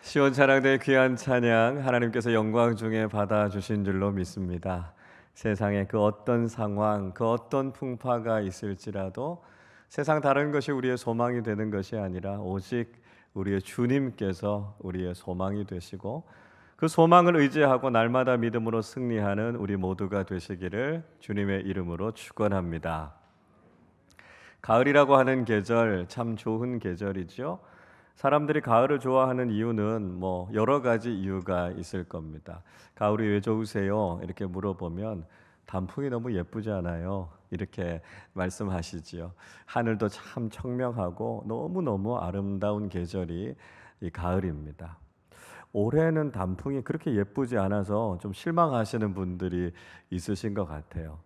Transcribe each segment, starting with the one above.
시원찬양대의 귀한 찬양 하나님께서 영광 중에 받아주신 줄로 믿습니다. 세상에 그 어떤 상황, 그 어떤 풍파가 있을지라도 세상 다른 것이 우리의 소망이 되는 것이 아니라 오직 우리의 주님께서 우리의 소망이 되시고 그 소망을 의지하고 날마다 믿음으로 승리하는 우리 모두가 되시기를 주님의 이름으로 축원합니다. 가을이라고 하는 계절 참 좋은 계절이죠. 사람들이 가을을 좋아하는 이유는 여러 가지 이유가 있을 겁니다. 가을이 왜 좋으세요? 이렇게 물어보면 단풍이 너무 예쁘지 않아요? 이렇게 말씀하시지요. 하늘도 참 청명하고 너무너무 아름다운 계절이 이 가을입니다. 올해는 단풍이 그렇게 예쁘지 않아서 좀 실망하시는 분들이 있으신 것 같아요.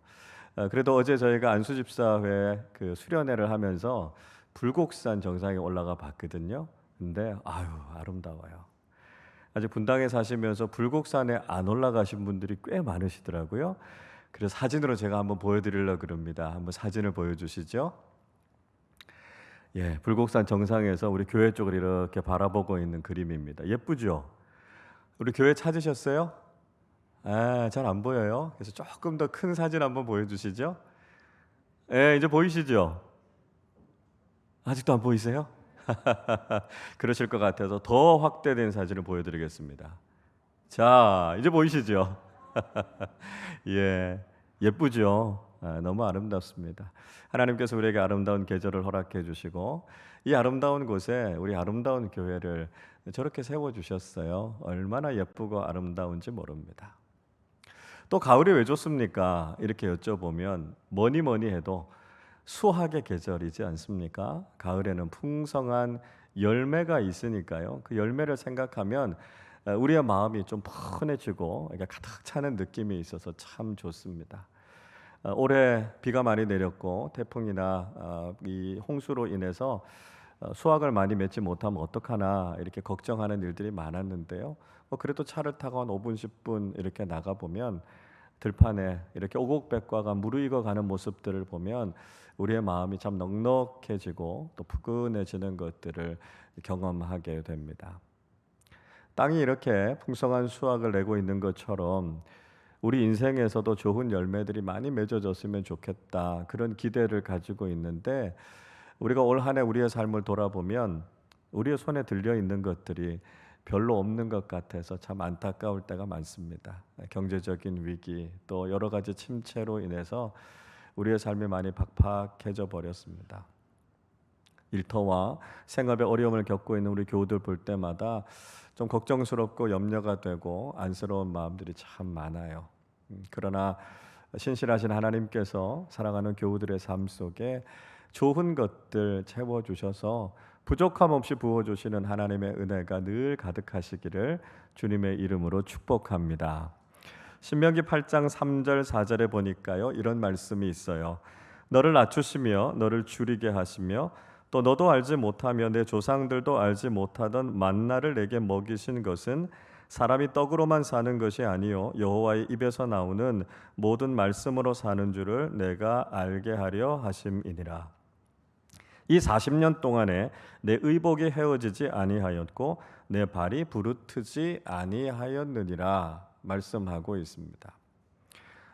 그래도 어제 저희가 안수집사회 그 수련회를 하면서 불곡산 정상에 올라가 봤거든요. 근데 아름다워요. 아직 분당에 사시면서 불곡산에 안 올라가신 분들이 꽤 많으시더라고요. 그래서 사진으로 제가 한번 보여드리려고 그럽니다. 한번 사진을 보여주시죠. 예, 불곡산 정상에서 우리 교회 쪽을 이렇게 바라보고 있는 그림입니다. 예쁘죠? 우리 교회 찾으셨어요? 잘 안 보여요. 그래서 조금 더 큰 사진 한번 보여주시죠. 예, 이제 보이시죠? 아직도 안 보이세요? 그러실 것 같아서 더 확대된 사진을 보여드리겠습니다. 자, 이제 보이시죠? 예, 예쁘죠? 너무 아름답습니다. 하나님께서 우리에게 아름다운 계절을 허락해 주시고 이 아름다운 곳에 우리 아름다운 교회를 저렇게 세워주셨어요. 얼마나 예쁘고 아름다운지 모릅니다. 또 가을이 왜 좋습니까? 이렇게 여쭤보면 뭐니 해도 수확의 계절이지 않습니까? 가을에는 풍성한 열매가 있으니까요. 그 열매를 생각하면 우리의 마음이 좀 푸근해지고 가득 차는 느낌이 있어서 참 좋습니다. 올해 비가 많이 내렸고 태풍이나 이 홍수로 인해서 수확을 많이 맺지 못하면 어떡하나 이렇게 걱정하는 일들이 많았는데요. 그래도 차를 타고 한 5분 10분 이렇게 나가 보면 들판에 이렇게 오곡백과가 무르익어 가는 모습들을 보면 우리의 마음이 참 넉넉해지고 또 푸근해지는 것들을 경험하게 됩니다. 땅이 이렇게 풍성한 수확을 내고 있는 것처럼 우리 인생에서도 좋은 열매들이 많이 맺어졌으면 좋겠다, 그런 기대를 가지고 있는데 우리가 올 한 해 우리의 삶을 돌아보면 우리의 손에 들려 있는 것들이 별로 없는 것 같아서 참 안타까울 때가 많습니다. 경제적인 위기 또 여러 가지 침체로 인해서 우리의 삶이 많이 팍팍해져 버렸습니다. 일터와 생업에 어려움을 겪고 있는 우리 교우들 볼 때마다 좀 걱정스럽고 염려가 되고 안쓰러운 마음들이 참 많아요. 그러나 신실하신 하나님께서 사랑하는 교우들의 삶 속에 좋은 것들 채워주셔서 부족함 없이 부어주시는 하나님의 은혜가 늘 가득하시기를 주님의 이름으로 축복합니다. 신명기 8장 3절 4절에 보니까요, 이런 말씀이 있어요. 너를 낮추시며 너를 줄이게 하시며 또 너도 알지 못하며 내 조상들도 알지 못하던 만나를 내게 먹이신 것은 사람이 떡으로만 사는 것이 아니요 여호와의 입에서 나오는 모든 말씀으로 사는 줄을 내가 알게 하려 하심이니라. 이 40년 동안에 내 의복이 헤어지지 아니하였고 내 발이 부르트지 아니하였느니라 말씀하고 있습니다.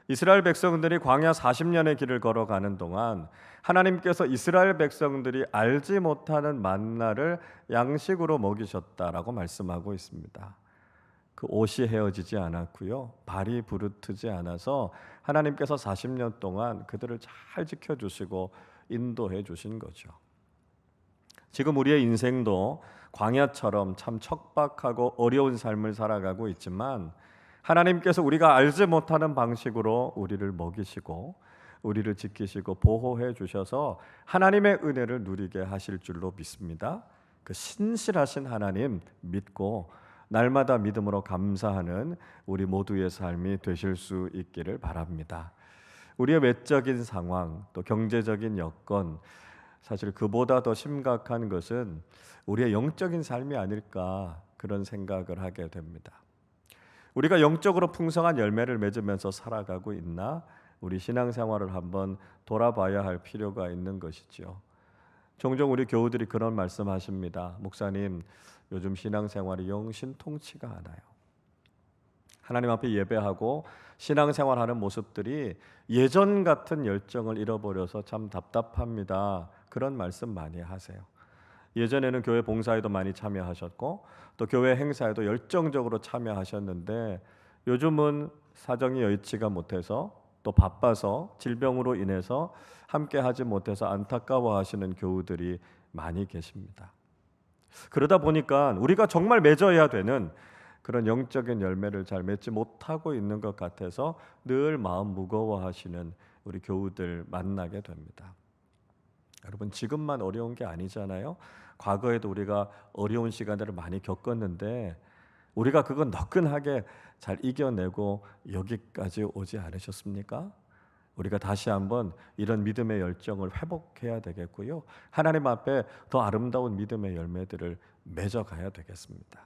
이스라엘 백성들이 광야 40년의 길을 걸어가는 동안 하나님께서 이스라엘 백성들이 알지 못하는 만나를 양식으로 먹이셨다라고 말씀하고 있습니다. 그 옷이 헤어지지 않았고요, 발이 부르트지 않아서 하나님께서 40년 동안 그들을 잘 지켜주시고 인도해 주신 거죠. 지금 우리의 인생도 광야처럼 참 척박하고 어려운 삶을 살아가고 있지만 하나님께서 우리가 알지 못하는 방식으로 우리를 먹이시고 우리를 지키시고 보호해 주셔서 하나님의 은혜를 누리게 하실 줄로 믿습니다. 그 신실하신 하나님 믿고 날마다 믿음으로 감사하는 우리 모두의 삶이 되실 수 있기를 바랍니다. 우리의 외적인 상황 또 경제적인 여건, 사실 그보다 더 심각한 것은 우리의 영적인 삶이 아닐까, 그런 생각을 하게 됩니다. 우리가 영적으로 풍성한 열매를 맺으면서 살아가고 있나, 우리 신앙생활을 한번 돌아봐야 할 필요가 있는 것이죠. 종종 우리 교우들이 그런 말씀하십니다. 목사님, 요즘 신앙생활이 영 신통치가 않아요. 하나님 앞에 예배하고 신앙생활하는 모습들이 예전 같은 열정을 잃어버려서 참 답답합니다. 그런 말씀 많이 하세요. 예전에는 교회 봉사에도 많이 참여하셨고 또 교회 행사에도 열정적으로 참여하셨는데 요즘은 사정이 여의치가 못해서 또 바빠서 질병으로 인해서 함께 하지 못해서 안타까워하시는 교우들이 많이 계십니다. 그러다 보니까 우리가 정말 맺어야 되는 그런 영적인 열매를 잘 맺지 못하고 있는 것 같아서 늘 마음 무거워하시는 우리 교우들 만나게 됩니다. 여러분, 지금만 어려운 게 아니잖아요. 과거에도 우리가 어려운 시간들을 많이 겪었는데 우리가 그거 너끈하게 잘 이겨내고 여기까지 오지 않으셨습니까? 우리가 다시 한번 이런 믿음의 열정을 회복해야 되겠고요. 하나님 앞에 더 아름다운 믿음의 열매들을 맺어가야 되겠습니다.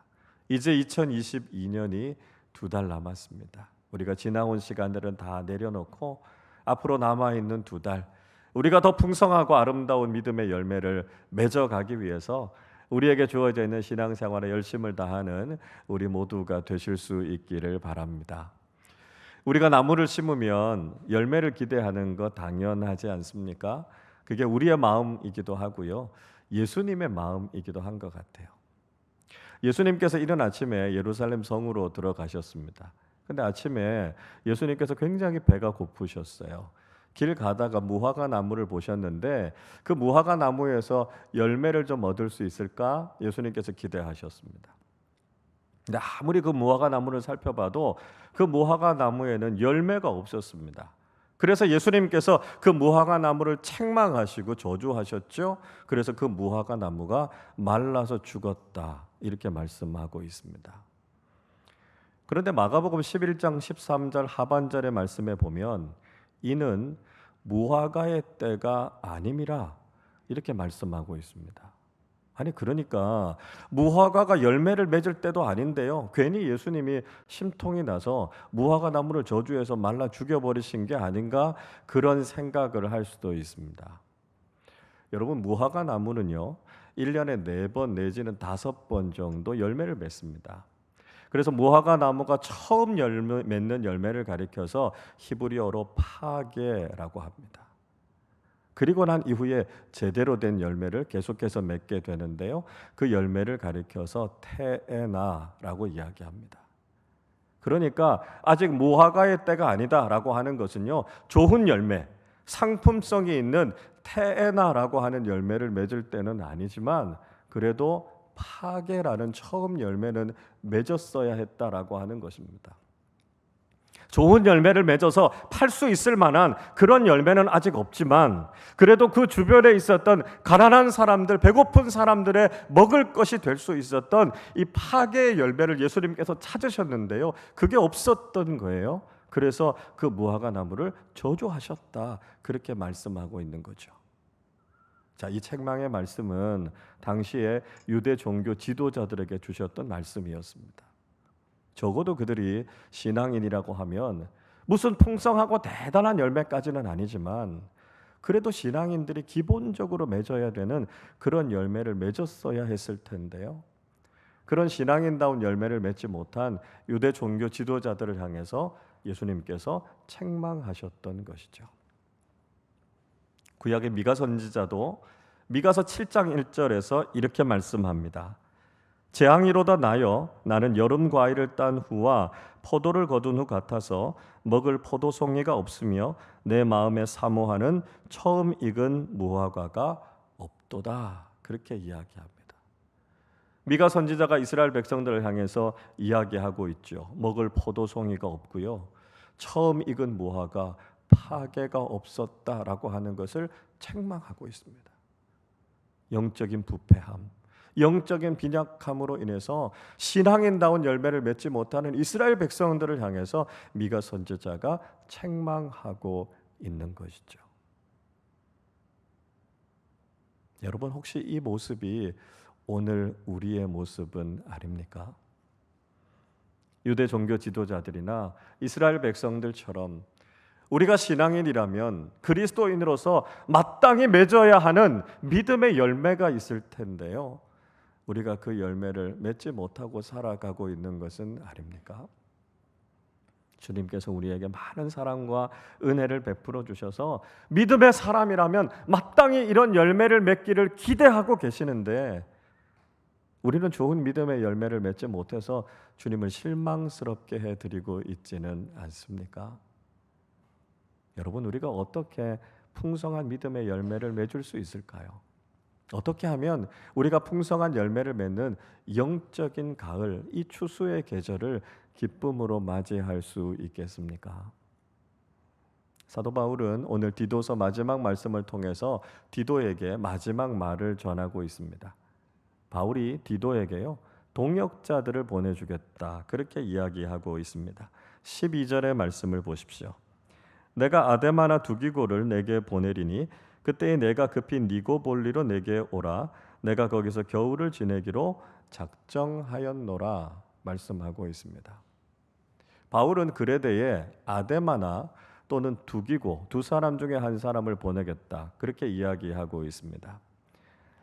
이제 2022년이 2달 남았습니다. 우리가 지나온 시간들은 다 내려놓고 앞으로 남아있는 2달, 우리가 더 풍성하고 아름다운 믿음의 열매를 맺어가기 위해서 우리에게 주어져 있는 신앙생활에 열심을 다하는 우리 모두가 되실 수 있기를 바랍니다. 우리가 나무를 심으면 열매를 기대하는 거 당연하지 않습니까? 그게 우리의 마음이기도 하고요. 예수님의 마음이기도 한 것 같아요. 예수님께서 이른 아침에 예루살렘 성으로 들어가셨습니다. 근데 아침에 예수님께서 굉장히 배가 고프셨어요. 길 가다가 무화과 나무를 보셨는데 그 무화과 나무에서 열매를 좀 얻을 수 있을까? 예수님께서 기대하셨습니다. 근데 아무리 그 무화과 나무를 살펴봐도 그 무화과 나무에는 열매가 없었습니다. 그래서 예수님께서 그 무화과 나무를 책망하시고 저주하셨죠. 그래서 그 무화과 나무가 말라서 죽었다, 이렇게 말씀하고 있습니다. 그런데 마가복음 11장 13절 하반절의 말씀에 보면 이는 무화과의 때가 아님이라, 이렇게 말씀하고 있습니다. 아니, 그러니까 무화과가 열매를 맺을 때도 아닌데요, 괜히 예수님이 심통이 나서 무화과 나무를 저주해서 말라 죽여버리신 게 아닌가, 그런 생각을 할 수도 있습니다. 여러분, 무화과 나무는요 1년에 4번 내지는 5번 정도 열매를 맺습니다. 그래서 무화과 나무가 처음 맺는 열매를 가리켜서 히브리어로 파게라고 합니다. 그리고 난 이후에 제대로 된 열매를 계속해서 맺게 되는데요, 그 열매를 가리켜서 테에나라고 이야기합니다. 그러니까 아직 무화과의 때가 아니다라고 하는 것은요, 좋은 열매, 상품성이 있는 테에나라고 하는 열매를 맺을 때는 아니지만 그래도 파게라는 처음 열매는 맺었어야 했다라고 하는 것입니다. 좋은 열매를 맺어서 팔 수 있을 만한 그런 열매는 아직 없지만 그래도 그 주변에 있었던 가난한 사람들, 배고픈 사람들의 먹을 것이 될 수 있었던 이 파게의 열매를 예수님께서 찾으셨는데요, 그게 없었던 거예요. 그래서 그 무화과 나무를 저주하셨다, 그렇게 말씀하고 있는 거죠. 자, 이 책망의 말씀은 당시에 유대 종교 지도자들에게 주셨던 말씀이었습니다. 적어도 그들이 신앙인이라고 하면 무슨 풍성하고 대단한 열매까지는 아니지만 그래도 신앙인들이 기본적으로 맺어야 되는 그런 열매를 맺었어야 했을 텐데요, 그런 신앙인다운 열매를 맺지 못한 유대 종교 지도자들을 향해서 예수님께서 책망하셨던 것이죠. 구약의 미가 선지자도 미가서 7장 1절에서 이렇게 말씀합니다. 재앙이로다 나여 나는 여름 과일을 딴 후와 포도를 거둔 후 같아서 먹을 포도송이가 없으며 내 마음에 사모하는 처음 익은 무화과가 없도다, 그렇게 이야기합니다. 미가 선지자가 이스라엘 백성들을 향해서 이야기하고 있죠. 먹을 포도송이가 없고요, 처음 익은 무화과 파게가 없었다라고 하는 것을 책망하고 있습니다. 영적인 부패함, 영적인 빈약함으로 인해서 신앙인다운 열매를 맺지 못하는 이스라엘 백성들을 향해서 미가 선지자가 책망하고 있는 것이죠. 여러분, 혹시 이 모습이 오늘 우리의 모습은 아닙니까? 유대 종교 지도자들이나 이스라엘 백성들처럼 우리가 신앙인이라면 그리스도인으로서 마땅히 맺어야 하는 믿음의 열매가 있을 텐데요, 우리가 그 열매를 맺지 못하고 살아가고 있는 것은 아닙니까? 주님께서 우리에게 많은 사랑과 은혜를 베풀어 주셔서 믿음의 사람이라면 마땅히 이런 열매를 맺기를 기대하고 계시는데 우리는 좋은 믿음의 열매를 맺지 못해서 주님을 실망스럽게 해드리고 있지는 않습니까? 여러분, 우리가 어떻게 풍성한 믿음의 열매를 맺을 수 있을까요? 어떻게 하면 우리가 풍성한 열매를 맺는 영적인 가을, 이 추수의 계절을 기쁨으로 맞이할 수 있겠습니까? 사도 바울은 오늘 디도서 마지막 말씀을 통해서 디도에게 마지막 말을 전하고 있습니다. 바울이 디도에게요, 동역자들을 보내주겠다, 그렇게 이야기하고 있습니다. 12절의 말씀을 보십시오. 내가 아데마나 두기고를 내게 보내리니 그때에 내가 급히 니고볼리로 내게 오라. 내가 거기서 겨울을 지내기로 작정하였노라 말씀하고 있습니다. 바울은 그레데에 아데마나 또는 두기고 두 사람 중에 한 사람을 보내겠다, 그렇게 이야기하고 있습니다.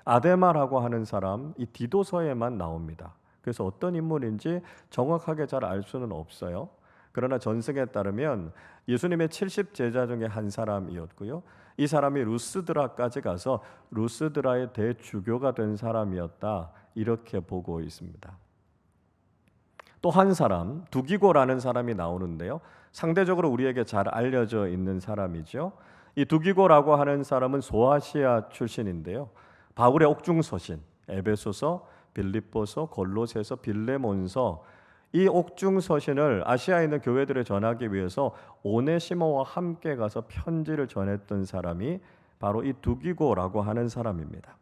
아데마라고 하는 사람, 이 디도서에만 나옵니다. 그래서 어떤 인물인지 정확하게 잘 알 수는 없어요. 그러나 전승에 따르면 예수님의 70제자 중에 한 사람이었고요. 이 사람이 루스드라까지 가서 루스드라의 대주교가 된 사람이었다, 이렇게 보고 있습니다. 또 한 사람, 두기고라는 사람이 나오는데요. 상대적으로 우리에게 잘 알려져 있는 사람이죠. 이 두기고라고 하는 사람은 소아시아 출신인데요. 바울의 옥중서신, 에베소서, 빌립보서, 골로새서, 빌레몬서, 이 옥중서신을 아시아에 있는 교회들에 전하기 위해서 오네시모와 함께 가서 편지를 전했던 사람이 바로 이 두기고라고 하는 사람입니다.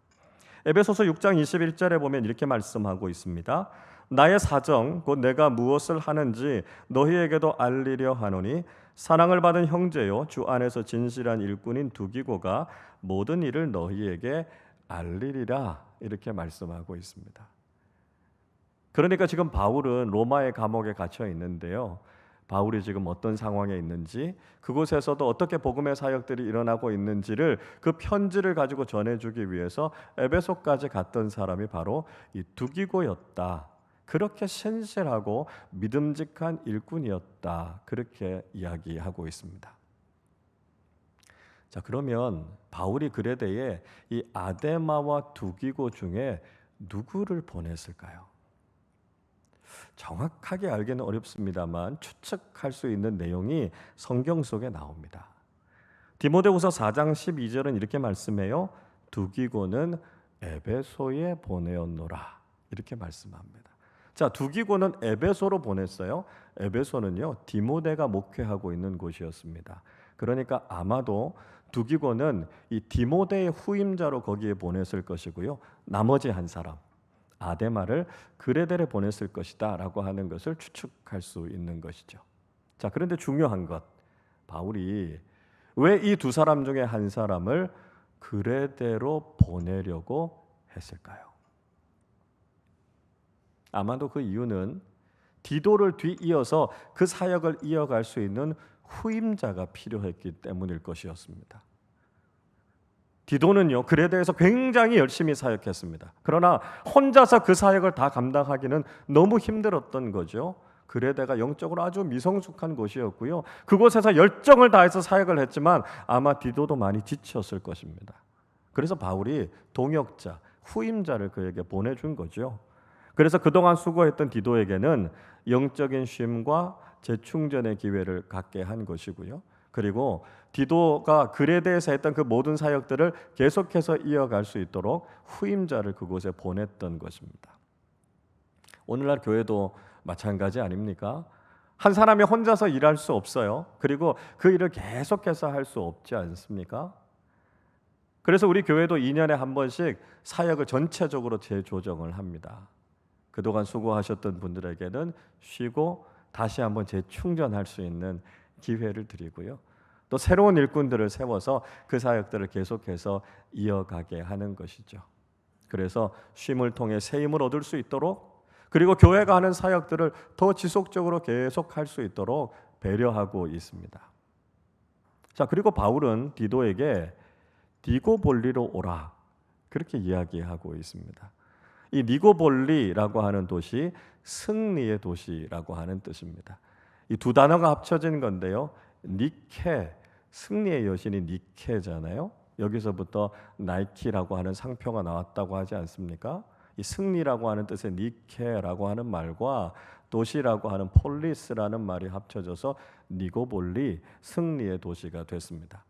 에베소서 6장 21절에 보면 이렇게 말씀하고 있습니다. 나의 사정 곧 내가 무엇을 하는지 너희에게도 알리려 하노니 사랑을 받은 형제요 주 안에서 진실한 일꾼인 두기고가 모든 일을 너희에게 알리리라, 이렇게 말씀하고 있습니다. 그러니까 지금 바울은 로마의 감옥에 갇혀 있는데요. 바울이 지금 어떤 상황에 있는지, 그곳에서도 어떻게 복음의 사역들이 일어나고 있는지를 그 편지를 가지고 전해주기 위해서 에베소까지 갔던 사람이 바로 이 두기고였다. 그렇게 신실하고 믿음직한 일꾼이었다, 그렇게 이야기하고 있습니다. 자, 그러면 바울이 그레데에 이 아데마와 두기고 중에 누구를 보냈을까요? 정확하게 알기는 어렵습니다만 추측할 수 있는 내용이 성경 속에 나옵니다. 디모데후서 4장 12절은 이렇게 말씀해요. 두기고는 에베소에 보내었노라, 이렇게 말씀합니다. 자, 두기고는 에베소로 보냈어요. 에베소는요, 디모데가 목회하고 있는 곳이었습니다. 그러니까 아마도 두기고는 이 디모데의 후임자로 거기에 보냈을 것이고요. 나머지 한 사람, 아데마를 그레데에 보냈을 것이다 라고 하는 것을 추측할 수 있는 것이죠. 자, 그런데 중요한 것, 바울이 왜 이 두 사람 중에 한 사람을 그레데로 보내려고 했을까요? 아마도 그 이유는 디도를 뒤이어서 그 사역을 이어갈 수 있는 후임자가 필요했기 때문일 것이었습니다. 디도는요, 그레데에서 굉장히 열심히 사역했습니다. 그러나 혼자서 그 사역을 다 감당하기는 너무 힘들었던 거죠. 그레데가 영적으로 아주 미성숙한 곳이었고요. 그곳에서 열정을 다해서 사역을 했지만 아마 디도도 많이 지쳤을 것입니다. 그래서 바울이 동역자, 후임자를 그에게 보내준 거죠. 그래서 그동안 수고했던 디도에게는 영적인 쉼과 재충전의 기회를 갖게 한 것이고요. 그리고 디도가 그레데에서 했던 그 모든 사역들을 계속해서 이어갈 수 있도록 후임자를 그곳에 보냈던 것입니다. 오늘날 교회도 마찬가지 아닙니까? 한 사람이 혼자서 일할 수 없어요. 그리고 그 일을 계속해서 할 수 없지 않습니까? 그래서 우리 교회도 2년에 한 번씩 사역을 전체적으로 재조정을 합니다. 그동안 수고하셨던 분들에게는 쉬고 다시 한번 재충전할 수 있는 기회를 드리고요. 또 새로운 일꾼들을 세워서 그 사역들을 계속해서 이어가게 하는 것이죠. 그래서 쉼을 통해 새 힘을 얻을 수 있도록, 그리고 교회가 하는 사역들을 더 지속적으로 계속할 수 있도록 배려하고 있습니다. 자, 그리고 바울은 디도에게 니고볼리로 오라, 그렇게 이야기하고 있습니다. 이 니고볼리라고 하는 도시, 승리의 도시라고 하는 뜻입니다. 이 두 단어가 합쳐진 건데요. 니케, 승리의 여신이 니케잖아요. 여기서부터 나이키라고 하는 상표가 나왔다고 하지 않습니까? 이 승리라고 하는 뜻의 니케라고 하는 말과 도시라고 하는 폴리스라는 말이 합쳐져서 니고볼리, 승리의 도시가 됐습니다.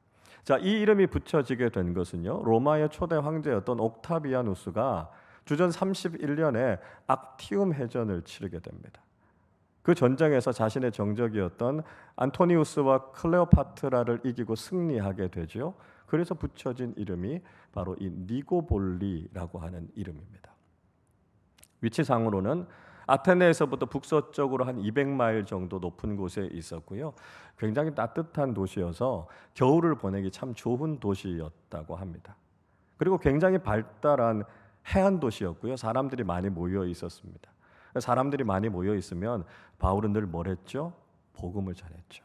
자, 이 이름이 붙여지게 된 것은요, 로마의 초대 황제였던 옥타비아누스가 주전 31년에 악티움 해전을 치르게 됩니다. 그 전쟁에서 자신의 정적이었던 안토니우스와 클레오파트라를 이기고 승리하게 되죠. 그래서 붙여진 이름이 바로 이 니고볼리라고 하는 이름입니다. 위치상으로는 아테네에서부터 북서쪽으로 한 200마일 정도 높은 곳에 있었고요. 굉장히 따뜻한 도시여서 겨울을 보내기 참 좋은 도시였다고 합니다. 그리고 굉장히 발달한 해안 도시였고요. 사람들이 많이 모여 있었습니다. 사람들이 많이 모여 있으면 바울은 늘 뭘 했죠? 복음을 전했죠.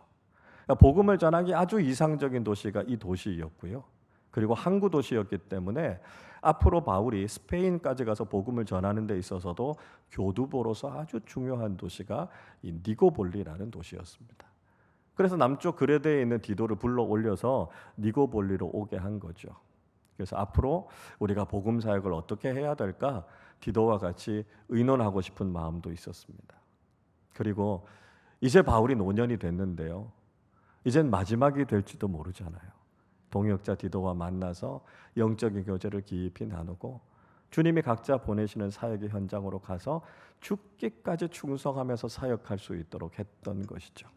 복음을 전하기 아주 이상적인 도시가 이 도시였고요. 그리고 항구 도시였기 때문에 앞으로 바울이 스페인까지 가서 복음을 전하는 데 있어서도 교두보로서 아주 중요한 도시가 이 니고볼리라는 도시였습니다. 그래서 남쪽 그레데에 있는 디도를 불러 올려서 니고볼리로 오게 한 거죠. 그래서 앞으로 우리가 복음 사역을 어떻게 해야 될까? 디도와 같이 의논하고 싶은 마음도 있었습니다. 그리고 이제 바울이 노년이 됐는데요. 이젠 마지막이 될지도 모르잖아요. 동역자 디도와 만나서 영적인 교제를 깊이 나누고 주님이 각자 보내시는 사역의 현장으로 가서 죽기까지 충성하면서 사역할 수 있도록 했던 것이죠.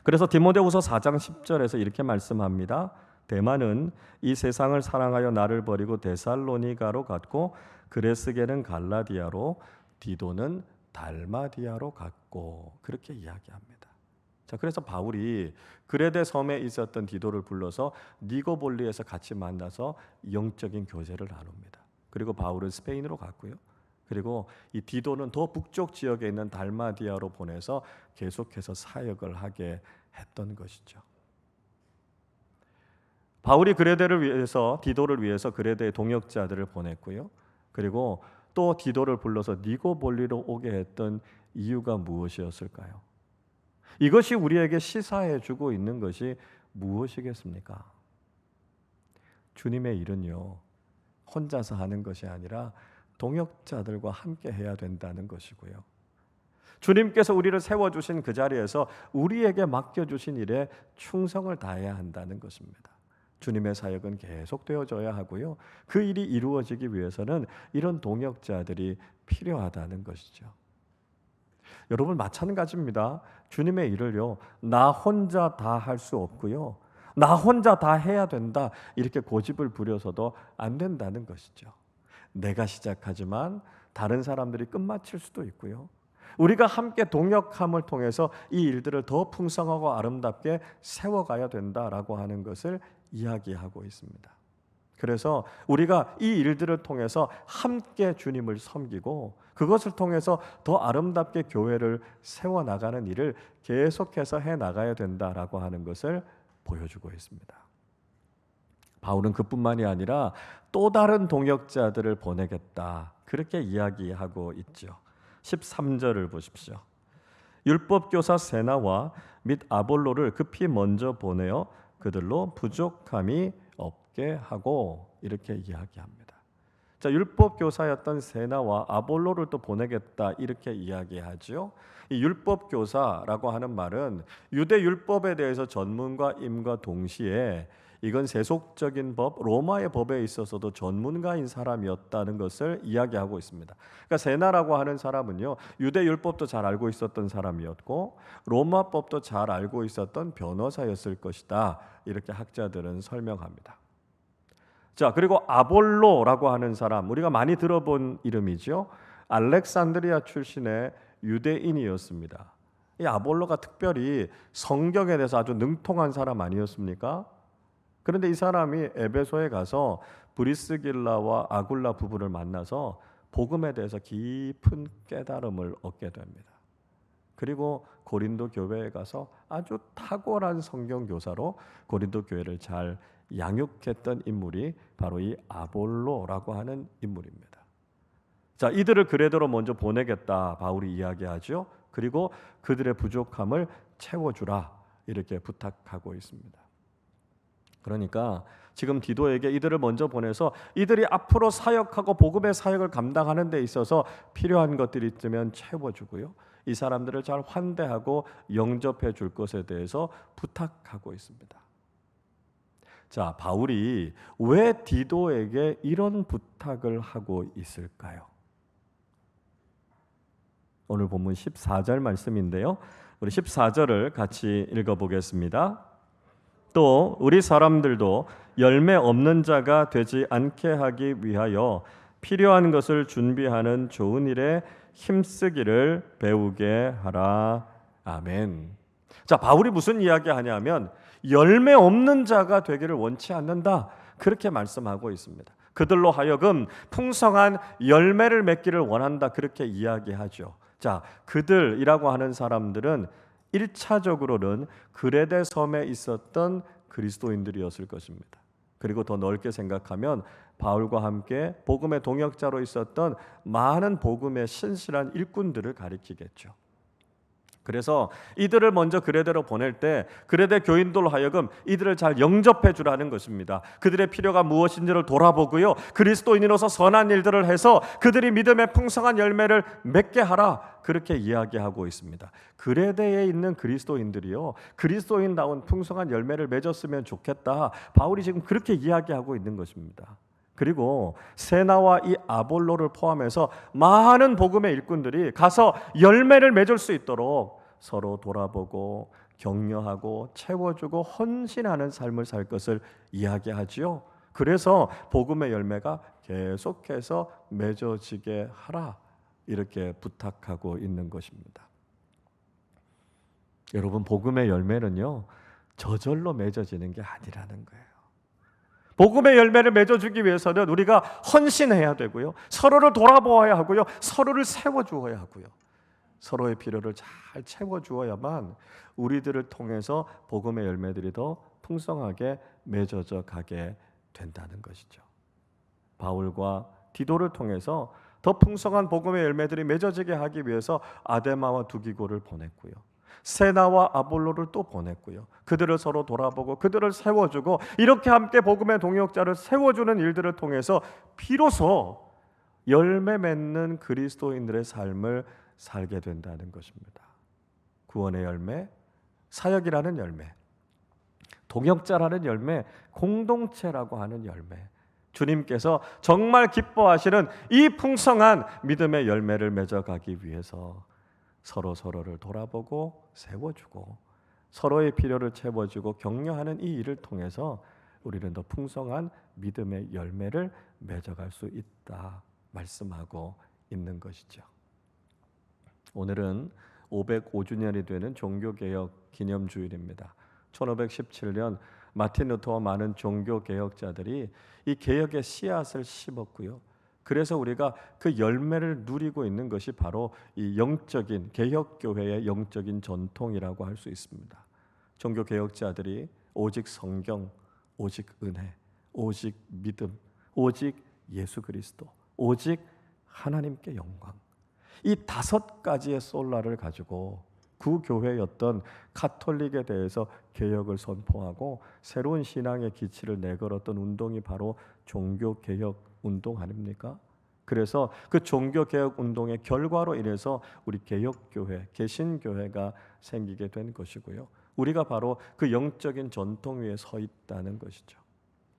그래서 디모데후서 4장 10절에서 이렇게 말씀합니다. 데마는 이 세상을 사랑하여 나를 버리고 데살로니가로 갔고 그레스게는 갈라디아로 디도는 달마디아로 갔고 그렇게 이야기합니다. 자, 그래서 바울이 그레데 섬에 있었던 디도를 불러서 니고볼리에서 같이 만나서 영적인 교제를 나눕니다. 그리고 바울은 스페인으로 갔고요. 그리고 이 디도는 더 북쪽 지역에 있는 달마디아로 보내서 계속해서 사역을 하게 했던 것이죠. 바울이 그레데를 위해서 디도를 위해서 그레데의 동역자들을 보냈고요. 그리고 또 디도를 불러서 니고볼리로 오게 했던 이유가 무엇이었을까요? 이것이 우리에게 시사해 주고 있는 것이 무엇이겠습니까? 주님의 일은요, 혼자서 하는 것이 아니라 동역자들과 함께 해야 된다는 것이고요. 주님께서 우리를 세워주신 그 자리에서 우리에게 맡겨주신 일에 충성을 다해야 한다는 것입니다. 주님의 사역은 계속되어져야 하고요. 그 일이 이루어지기 위해서는 이런 동역자들이 필요하다는 것이죠. 여러분 마찬가지입니다. 주님의 일을요, 나 혼자 다 할 수 없고요. 나 혼자 다 해야 된다. 이렇게 고집을 부려서도 안 된다는 것이죠. 내가 시작하지만 다른 사람들이 끝마칠 수도 있고요. 우리가 함께 동역함을 통해서 이 일들을 더 풍성하고 아름답게 세워가야 된다라고 하는 것을 이야기하고 있습니다. 그래서 우리가 이 일들을 통해서 함께 주님을 섬기고 그것을 통해서 더 아름답게 교회를 세워나가는 일을 계속해서 해나가야 된다라고 하는 것을 보여주고 있습니다. 바울은 그뿐만이 아니라 또 다른 동역자들을 보내겠다 그렇게 이야기하고 있죠. 13절을 보십시오. 율법교사 세나와 및 아볼로를 급히 먼저 보내어 그들로 부족함이 없게 하고 이렇게 이야기합니다. 자, 율법 교사였던 세나와 아볼로를 또 보내겠다 이렇게 이야기하죠. 이 율법 교사라고 하는 말은 유대 율법에 대해서 전문가 임과 동시에 이건 세속적인 법, 로마의 법에 있어서도 전문가인 사람이었다는 것을 이야기하고 있습니다. 그러니까 세나라고 하는 사람은요, 유대 율법도 잘 알고 있었던 사람이었고 로마법도 잘 알고 있었던 변호사였을 것이다. 이렇게 학자들은 설명합니다. 자, 그리고 아볼로라고 하는 사람, 우리가 많이 들어본 이름이죠. 알렉산드리아 출신의 유대인이었습니다. 이 아볼로가 특별히 성경에 대해서 아주 능통한 사람 아니었습니까? 그런데 이 사람이 에베소에 가서 브리스길라와 아굴라 부부를 만나서 복음에 대해서 깊은 깨달음을 얻게 됩니다. 그리고 고린도 교회에 가서 아주 탁월한 성경 교사로 고린도 교회를 잘 양육했던 인물이 바로 이 아볼로라고 하는 인물입니다. 자, 이들을 그레도로 먼저 보내겠다 바울이 이야기하죠. 그리고 그들의 부족함을 채워주라 이렇게 부탁하고 있습니다. 그러니까 지금 디도에게 이들을 먼저 보내서 이들이 앞으로 사역하고 복음의 사역을 감당하는 데 있어서 필요한 것들이 있으면 채워주고요. 이 사람들을 잘 환대하고 영접해 줄 것에 대해서 부탁하고 있습니다. 자, 바울이 왜 디도에게 이런 부탁을 하고 있을까요? 오늘 본문 14절 말씀인데요. 우리 14절을 같이 읽어보겠습니다. 또 우리 사람들도 열매 없는 자가 되지 않게 하기 위하여 필요한 것을 준비하는 좋은 일에 힘쓰기를 배우게 하라. 아멘. 자, 바울이 무슨 이야기 하냐면 열매 없는 자가 되기를 원치 않는다. 그렇게 말씀하고 있습니다. 그들로 하여금 풍성한 열매를 맺기를 원한다. 그렇게 이야기하죠. 자, 그들이라고 하는 사람들은 1차적으로는 그레데 섬에 있었던 그리스도인들이었을 것입니다. 그리고 더 넓게 생각하면 바울과 함께 복음의 동역자로 있었던 많은 복음의 신실한 일꾼들을 가리키겠죠. 그래서 이들을 먼저 그레데로 보낼 때 그레데 교인들로 하여금 이들을 잘 영접해 주라는 것입니다. 그들의 필요가 무엇인지를 돌아보고요. 그리스도인으로서 선한 일들을 해서 그들이 믿음의 풍성한 열매를 맺게 하라. 그렇게 이야기하고 있습니다. 그레데에 있는 그리스도인들이요. 그리스도인다운 풍성한 열매를 맺었으면 좋겠다. 바울이 지금 그렇게 이야기하고 있는 것입니다. 그리고 세나와 이 아볼로를 포함해서 많은 복음의 일꾼들이 가서 열매를 맺을 수 있도록 서로 돌아보고 격려하고 채워주고 헌신하는 삶을 살 것을 이야기하지요. 그래서 복음의 열매가 계속해서 맺어지게 하라 이렇게 부탁하고 있는 것입니다. 여러분, 복음의 열매는요 저절로 맺어지는 게 아니라는 거예요. 복음의 열매를 맺어주기 위해서는 우리가 헌신해야 되고요. 서로를 돌아보아야 하고요. 서로를 세워주어야 하고요. 서로의 필요를 잘 채워주어야만 우리들을 통해서 복음의 열매들이 더 풍성하게 맺어져 가게 된다는 것이죠. 바울과 디도를 통해서 더 풍성한 복음의 열매들이 맺어지게 하기 위해서 아데마와 두기고를 보냈고요. 세나와 아볼로를 또 보냈고요. 그들을 서로 돌아보고 그들을 세워주고 이렇게 함께 복음의 동역자를 세워주는 일들을 통해서 비로소 열매 맺는 그리스도인들의 삶을 살게 된다는 것입니다. 구원의 열매, 사역이라는 열매, 동역자라는 열매, 공동체라고 하는 열매, 주님께서 정말 기뻐하시는 이 풍성한 믿음의 열매를 맺어가기 위해서 서로를 돌아보고 세워주고 서로의 필요를 채워주고 격려하는 이 일을 통해서 우리는 더 풍성한 믿음의 열매를 맺어갈 수 있다 말씀하고 있는 것이죠. 오늘은 505주년이 되는 종교개혁 기념주일입니다. 1517년 마틴 루터와 많은 종교개혁자들이 이 개혁의 씨앗을 심었고요. 그래서 우리가 그 열매를 누리고 있는 것이 바로 이 영적인 개혁교회의 영적인 전통이라고 할 수 있습니다. 종교개혁자들이 오직 성경, 오직 은혜, 오직 믿음, 오직 예수 그리스도, 오직 하나님께 영광, 이 5가지의 솔라를 가지고 구교회였던 카톨릭에 대해서 개혁을 선포하고 새로운 신앙의 기치를 내걸었던 운동이 바로 종교개혁 운동 아닙니까? 그래서 그 종교개혁 운동의 결과로 인해서 우리 개혁교회, 개신교회가 생기게 된 것이고요. 우리가 바로 그 영적인 전통 위에 서 있다는 것이죠.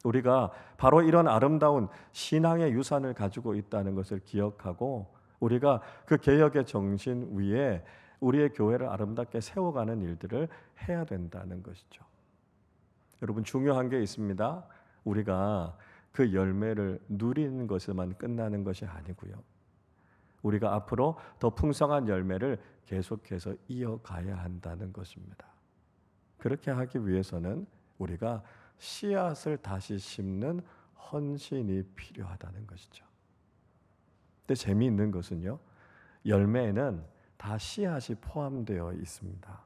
우리가 바로 이런 아름다운 신앙의 유산을 가지고 있다는 것을 기억하고 우리가 그 개혁의 정신 위에 우리의 교회를 아름답게 세워가는 일들을 해야 된다는 것이죠. 여러분, 중요한 게 있습니다. 우리가 그 열매를 누리는 것에만 끝나는 것이 아니고요. 우리가 앞으로 더 풍성한 열매를 계속해서 이어가야 한다는 것입니다. 그렇게 하기 위해서는 우리가 씨앗을 다시 심는 헌신이 필요하다는 것이죠. 근데 재미있는 것은요, 열매에는 다 씨앗이 포함되어 있습니다.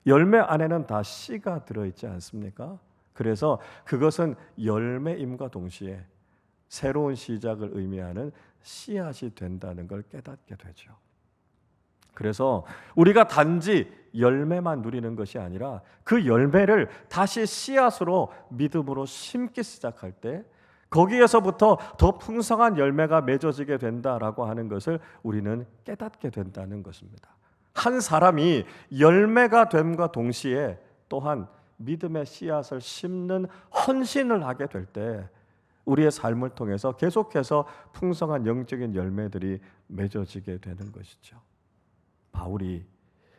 열매 안에는 다 씨가 들어있지 않습니까? 그래서 그것은 열매임과 동시에 새로운 시작을 의미하는 씨앗이 된다는 걸 깨닫게 되죠. 그래서 우리가 단지 열매만 누리는 것이 아니라 그 열매를 다시 씨앗으로 믿음으로 심기 시작할 때 거기에서부터 더 풍성한 열매가 맺어지게 된다라고 하는 것을 우리는 깨닫게 된다는 것입니다. 한 사람이 열매가 됨과 동시에 또한 믿음의 씨앗을 심는 헌신을 하게 될 때 우리의 삶을 통해서 계속해서 풍성한 영적인 열매들이 맺어지게 되는 것이죠. 바울이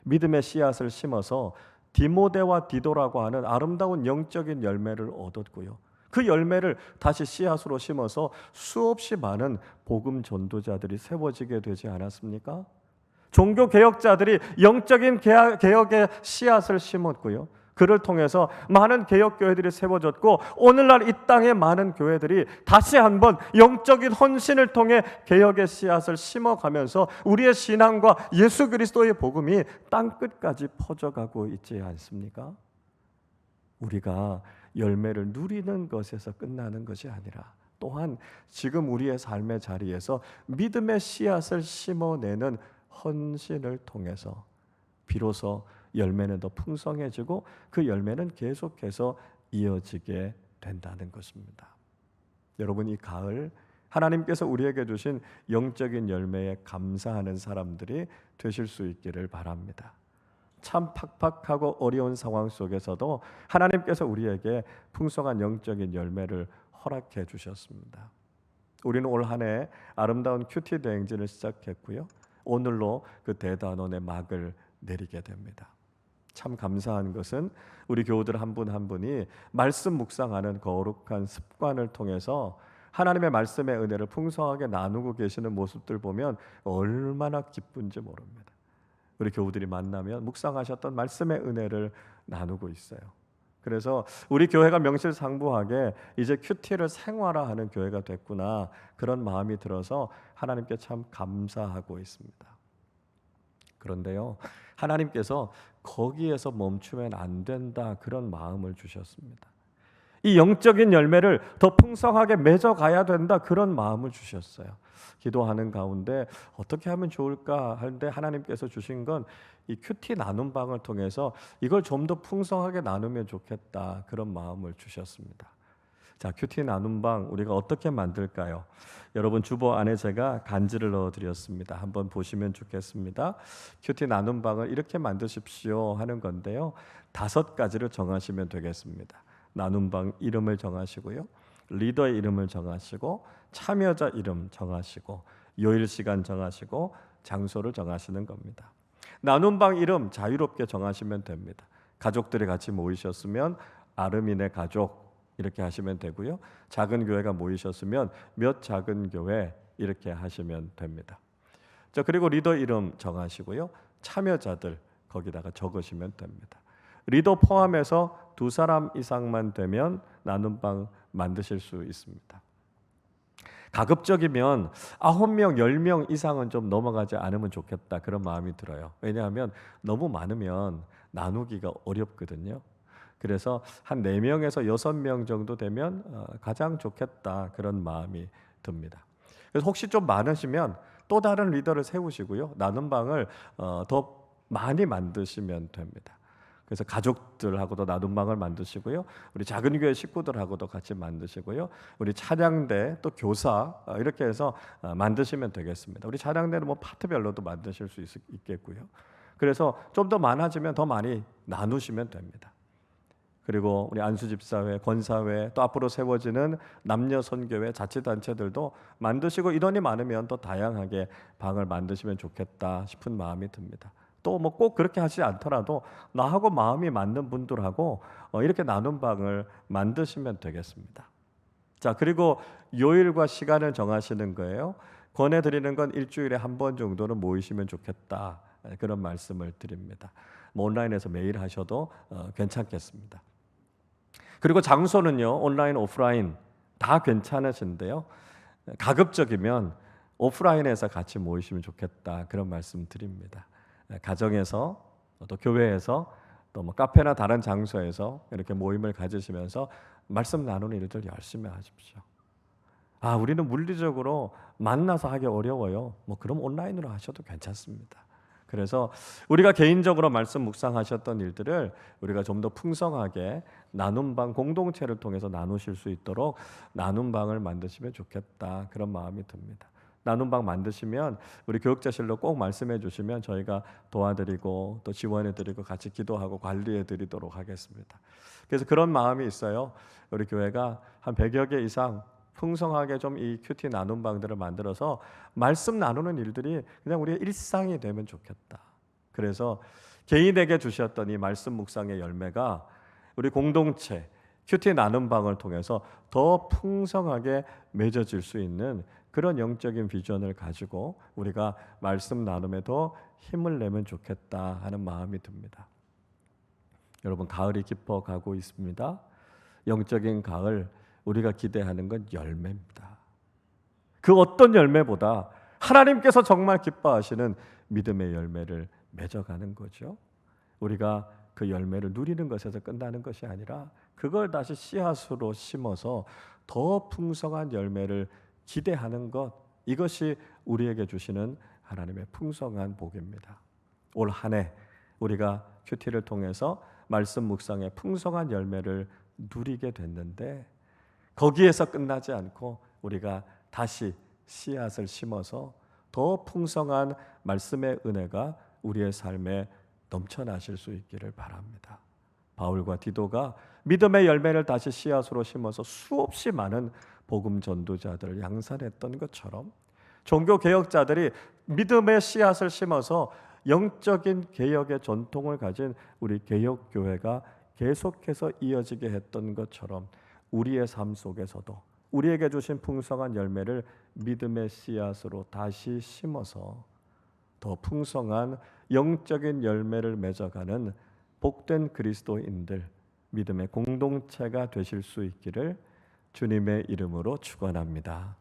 믿음의 씨앗을 심어서 디모데와 디도라고 하는 아름다운 영적인 열매를 얻었고요. 그 열매를 다시 씨앗으로 심어서 수없이 많은 복음 전도자들이 세워지게 되지 않았습니까? 종교 개혁자들이 영적인 개혁의 씨앗을 심었고요. 그를 통해서 많은 개혁 교회들이 세워졌고 오늘날 이 땅의 많은 교회들이 다시 한번 영적인 헌신을 통해 개혁의 씨앗을 심어가면서 우리의 신앙과 예수 그리스도의 복음이 땅 끝까지 퍼져가고 있지 않습니까? 우리가 열매를 누리는 것에서 끝나는 것이 아니라 또한 지금 우리의 삶의 자리에서 믿음의 씨앗을 심어내는 헌신을 통해서 비로소 열매는 더 풍성해지고 그 열매는 계속해서 이어지게 된다는 것입니다. 여러분, 이 가을 하나님께서 우리에게 주신 영적인 열매에 감사하는 사람들이 되실 수 있기를 바랍니다. 참 팍팍하고 어려운 상황 속에서도 하나님께서 우리에게 풍성한 영적인 열매를 허락해 주셨습니다. 우리는 올 한 해 아름다운 큐티 대행진을 시작했고요. 오늘로 그 대단원의 막을 내리게 됩니다. 참 감사한 것은 우리 교우들 한 분 한 분이 말씀 묵상하는 거룩한 습관을 통해서 하나님의 말씀의 은혜를 풍성하게 나누고 계시는 모습들 보면 얼마나 기쁜지 모릅니다. 우리 교우들이 만나면 묵상하셨던 말씀의 은혜를 나누고 있어요. 그래서 우리 교회가 명실상부하게 이제 큐티를 생활화하는 교회가 됐구나, 그런 마음이 들어서 하나님께 참 감사하고 있습니다. 그런데요, 하나님께서 거기에서 멈추면 안 된다, 그런 마음을 주셨습니다. 이 영적인 열매를 더 풍성하게 맺어가야 된다, 그런 마음을 주셨어요. 기도하는 가운데 어떻게 하면 좋을까 하는데 하나님께서 주신 건 이 큐티 나눔 방을 통해서 이걸 좀 더 풍성하게 나누면 좋겠다, 그런 마음을 주셨습니다. 자, 큐티 나눔 방 우리가 어떻게 만들까요? 여러분 주보 안에 제가 간지를 넣어드렸습니다. 한번 보시면 좋겠습니다. 큐티 나눔 방을 이렇게 만드십시오 하는 건데요, 5가지를 정하시면 되겠습니다. 나눔 방 이름을 정하시고요, 리더의 이름을 정하시고, 참여자 이름 정하시고, 요일 시간 정하시고, 장소를 정하시는 겁니다. 나눔 방 이름 자유롭게 정하시면 됩니다. 가족들이 같이 모이셨으면 아르민의 가족 이렇게 하시면 되고요. 작은 교회가 모이셨으면 몇 작은 교회 이렇게 하시면 됩니다. 자, 그리고 리더 이름 정하시고요, 참여자들 거기다가 적으시면 됩니다. 리더 포함해서 2사람 이상만 되면 나눔방 만드실 수 있습니다. 가급적이면 9명, 10명 이상은 좀 넘어가지 않으면 좋겠다, 그런 마음이 들어요. 왜냐하면 너무 많으면 나누기가 어렵거든요. 그래서 한 4명에서 6명 정도 되면 가장 좋겠다, 그런 마음이 듭니다. 그래서 혹시 좀 많으시면 또 다른 리더를 세우시고요, 나눔방을 더 많이 만드시면 됩니다. 그래서 가족들하고도 나눔방을 만드시고요, 우리 작은 교회 식구들하고도 같이 만드시고요, 우리 찬양대 또 교사 이렇게 해서 만드시면 되겠습니다. 우리 찬양대는 뭐 파트별로도 만드실 수 있겠고요. 그래서 좀 더 많아지면 더 많이 나누시면 됩니다. 그리고 우리 안수집사회, 권사회, 또 앞으로 세워지는 남녀 선교회, 자치단체들도 만드시고, 인원이 많으면 더 다양하게 방을 만드시면 좋겠다 싶은 마음이 듭니다. 또 뭐 꼭 그렇게 하시지 않더라도 나하고 마음이 맞는 분들하고 이렇게 나눔 방을 만드시면 되겠습니다. 자, 그리고 요일과 시간을 정하시는 거예요. 권해드리는 건 일주일에 한 번 정도는 모이시면 좋겠다, 그런 말씀을 드립니다. 뭐 온라인에서 매일 하셔도 괜찮겠습니다. 그리고 장소는요, 온라인, 오프라인 다 괜찮으신데요, 가급적이면 오프라인에서 같이 모이시면 좋겠다, 그런 말씀 드립니다. 가정에서 또 교회에서 또 뭐 카페나 다른 장소에서 이렇게 모임을 가지시면서 말씀 나누는 일들 열심히 하십시오. 우리는 물리적으로 만나서 하기 어려워요. 그럼 온라인으로 하셔도 괜찮습니다. 그래서 우리가 개인적으로 말씀 묵상하셨던 일들을 우리가 좀 더 풍성하게 나눔방 공동체를 통해서 나누실 수 있도록 나눔방을 만드시면 좋겠다, 그런 마음이 듭니다. 나눔방 만드시면 우리 교육자실로 꼭 말씀해 주시면 저희가 도와드리고 또 지원해 드리고 같이 기도하고 관리해 드리도록 하겠습니다. 그래서 그런 마음이 있어요. 우리 교회가 한 100여 개 이상 풍성하게 좀 이 큐티 나눔방들을 만들어서 말씀 나누는 일들이 그냥 우리의 일상이 되면 좋겠다. 그래서 개인에게 주셨던 이 말씀 묵상의 열매가 우리 공동체 큐티 나눔방을 통해서 더 풍성하게 맺어질 수 있는 그런 영적인 비전을 가지고 우리가 말씀 나눔에 더 힘을 내면 좋겠다 하는 마음이 듭니다. 여러분, 가을이 깊어가고 있습니다. 영적인 가을, 우리가 기대하는 건 열매입니다. 그 어떤 열매보다 하나님께서 정말 기뻐하시는 믿음의 열매를 맺어가는 거죠. 우리가 그 열매를 누리는 것에서 끝나는 것이 아니라 그걸 다시 씨앗으로 심어서 더 풍성한 열매를 기대하는 것, 이것이 우리에게 주시는 하나님의 풍성한 복입니다. 올 한 해 우리가 큐티를 통해서 말씀 묵상의 풍성한 열매를 누리게 됐는데 거기에서 끝나지 않고 우리가 다시 씨앗을 심어서 더 풍성한 말씀의 은혜가 우리의 삶에 넘쳐나실 수 있기를 바랍니다. 바울과 디도가 믿음의 열매를 다시 씨앗으로 심어서 수없이 많은 복음 전도자들을 양산했던 것처럼 종교 개혁자들이 믿음의 씨앗을 심어서 영적인 개혁의 전통을 가진 우리 개혁 교회가 계속해서 이어지게 했던 것처럼 우리의 삶 속에서도 우리에게 주신 풍성한 열매를 믿음의 씨앗으로 다시 심어서 더 풍성한 영적인 열매를 맺어가는 복된 그리스도인들, 믿음의 공동체가 되실 수 있기를 주님의 이름으로 축원합니다.